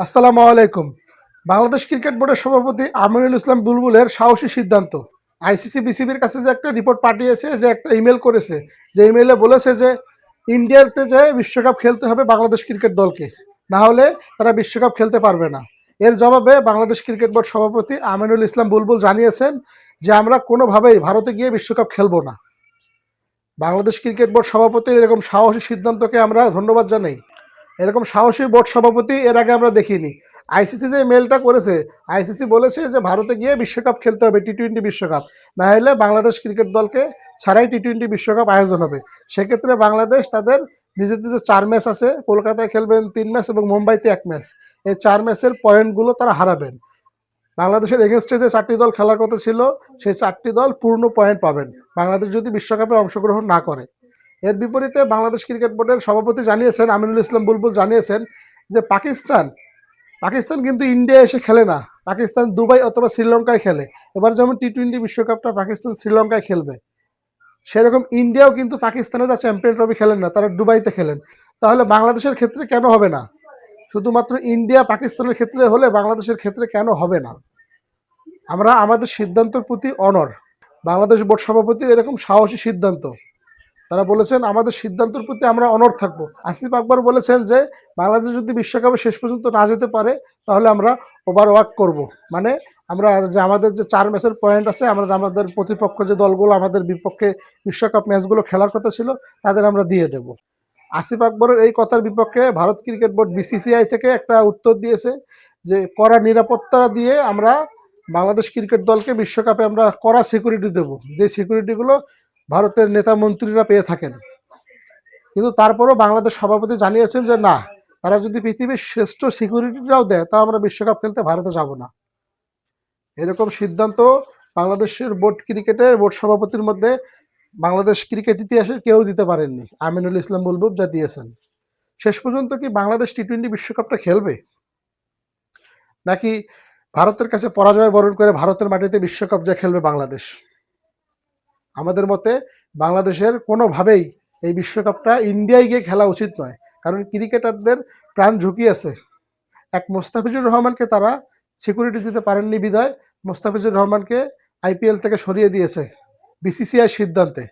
আসসালামু আলাইকুম। বাংলাদেশ ক্রিকেট বোর্ডের সভাপতি আমিনুল ইসলাম বুলবুলের সাহসী সিদ্ধান্ত। আইসিসি বিসিবির কাছে যে একটা রিপোর্ট পাঠিয়েছে, যে একটা ইমেল করেছে, যে ইমেলে বলেছে যে ইন্ডিয়াতে যে বিশ্বকাপ খেলতে হবে বাংলাদেশ ক্রিকেট দলকে, না হলে তারা বিশ্বকাপ খেলতে পারবে না। এর জবাবে বাংলাদেশ ক্রিকেট বোর্ড সভাপতি আমিনুল ইসলাম বুলবুল জানিয়েছেন যে আমরা কোনোভাবেই ভারতে গিয়ে বিশ্বকাপ খেলবো না। বাংলাদেশ ক্রিকেট বোর্ড সভাপতির এরকম সাহসী সিদ্ধান্তকে আমরা ধন্যবাদ জানাই। এরকম সাহসী বোর্ড সভাপতি এর আগে আমরা দেখিনি। আইসিসি যে মেলটা করেছে, আইসিসি বলেছে যে ভারতে গিয়ে বিশ্বকাপ খেলতে হবে, টি-20 বিশ্বকাপ, না হলে বাংলাদেশ ক্রিকেট দলকে ছাড়াই টি-20 বিশ্বকাপ আয়োজন হবে। সেক্ষেত্রে বাংলাদেশ তাদের নিজেদের যে 4 ম্যাচ আছে, কলকাতায় খেলবেন 3 ম্যাচ এবং মুম্বাইতে 1 ম্যাচ, এই 4 ম্যাচের পয়েন্টগুলো তারা হারাবেন। বাংলাদেশের এগেনস্টে যে 4টি দল খেলার কথা ছিল, সেই 4টি দল পূর্ণ পয়েন্ট পাবেন বাংলাদেশ যদি বিশ্বকাপে অংশগ্রহণ না করে। এর বিপরীতে বাংলাদেশ ক্রিকেট বোর্ডের সভাপতি জানিয়েছেন, আমিনুল ইসলাম বুলবুল জানিয়েছেন যে পাকিস্তান পাকিস্তান কিন্তু ইন্ডিয়া এসে খেলে না, পাকিস্তান দুবাই অথবা শ্রীলঙ্কায় খেলে। এবার যেমন টি-20 বিশ্বকাপটা পাকিস্তান শ্রীলঙ্কায় খেলবে, সেরকম ইন্ডিয়াও কিন্তু পাকিস্তানে যা চ্যাম্পিয়ন ট্রফি খেলেন না, তারা দুবাইতে খেলেন। তাহলে বাংলাদেশের ক্ষেত্রে কেন হবে না? শুধুমাত্র ইন্ডিয়া পাকিস্তানের ক্ষেত্রে হলে বাংলাদেশের ক্ষেত্রে কেন হবে না? আমরা আমাদের সিদ্ধান্তের প্রতি অনড়। বাংলাদেশ বোর্ড সভাপতির এরকম সাহসী সিদ্ধান্ত, তারা বলেছেন আমাদের সিদ্ধান্তের প্রতি আমরা অনড় থাকবো। আসিফ আকবর বলেছেন যে বাংলাদেশ যদি বিশ্বকাপে শেষ পর্যন্ত না যেতে পারে, তাহলে আমরা ওভারওয়ার্ক করব। মানে আমরা যে আমাদের যে 4 ম্যাচের পয়েন্ট আছে, আমরা আমাদের প্রতিপক্ষ যে দলগুলো আমাদের বিপক্ষে বিশ্বকাপ ম্যাচগুলো খেলার কথা ছিল, তাদের আমরা দিয়ে দেব। আসিফ আকবরের এই কথার বিপক্ষে ভারত ক্রিকেট বোর্ড বিসিসিআই থেকে একটা উত্তর দিয়েছে যে কড়া নিরাপত্তা দিয়ে আমরা বাংলাদেশ ক্রিকেট দলকে বিশ্বকাপে আমরা কড়া সিকিউরিটি দেব, যে সিকিউরিটিগুলো ভারতের নেতা মন্ত্রীরা পেয়ে থাকেন। কিন্তু তারপরও বাংলাদেশ সভাপতি জানিয়েছেন যে না, তারা যদি পৃথিবীর শ্রেষ্ঠ সিকিউরিটিটাও দেয়, তা আমরা বিশ্বকাপ খেলতে ভারতে যাব না। এরকম সিদ্ধান্ত বাংলাদেশের বোর্ড সভাপতির মধ্যে বাংলাদেশ ক্রিকেট ইতিহাসে কেউ দিতে পারেননি। আমিনুল ইসলাম বুলবুল যা দিয়েছেন। শেষ পর্যন্ত কি বাংলাদেশ টি-20 বিশ্বকাপটা খেলবে, নাকি ভারতের কাছে পরাজয় বরণ করে ভারতের মাটিতে বিশ্বকাপ যা খেলবে বাংলাদেশ? আমাদের মতে বাংলাদেশের কোনোভাবেই এই বিশ্বকাপটা ইন্ডিয়ায় গিয়ে খেলা উচিত নয়। কারণ ক্রিকেটারদের প্রাণ ঝুঁকি আছে। এক মোস্তাফিজুর রহমানকে তারা সিকিউরিটি দিতে পারেননি বিধায় মোস্তাফিজুর রহমানকে আইপিএল থেকে সরিয়ে দিয়েছে বিসিসিআই সিদ্ধান্তে।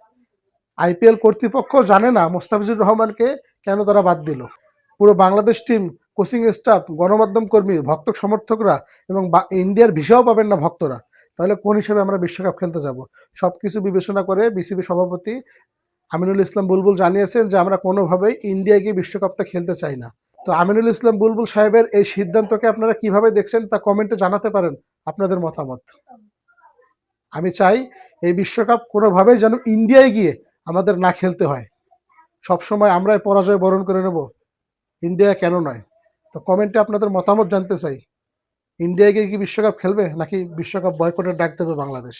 আইপিএল কর্তৃপক্ষ জানে না মোস্তাফিজুর রহমানকে কেন তারা বাদ দিল। পুরো বাংলাদেশ টিম, কোচিং স্টাফ, গণমাধ্যম কর্মী, ভক্ত সমর্থকরা এবং ইন্ডিয়ার ভিসাও পাবেন না ভক্তরা। তাহলে কোন হিসেবে আমরা বিশ্বকাপ খেলতে যাব? সবকিছু বিবেচনা করে বিসিবি সভাপতি আমিনুল ইসলাম বুলবুল জানিয়েছেন যে আমরা কোনোভাবেই ইন্ডিয়ায় গিয়ে বিশ্বকাপটা খেলতে চাই না। তো আমিনুল ইসলাম বুলবুল সাহেবের এই সিদ্ধান্তকে আপনারা কিভাবে দেখছেন তা কমেন্টে জানাতে পারেন আপনাদের মতামত। আমি চাই এই বিশ্বকাপ কোনোভাবেই যেন ইন্ডিয়ায় গিয়ে আমাদের না খেলতে হয়। সবসময় আমরাই পরাজয় বরণ করে নেব, ইন্ডিয়া কেন নয়? তো কমেন্টে আপনাদের মতামত জানতে চাই। ইন্ডিয়ায় গিয়ে কি বিশ্বকাপ খেলবে, নাকি বিশ্বকাপ বয়কটের ডাক দেবে বাংলাদেশ?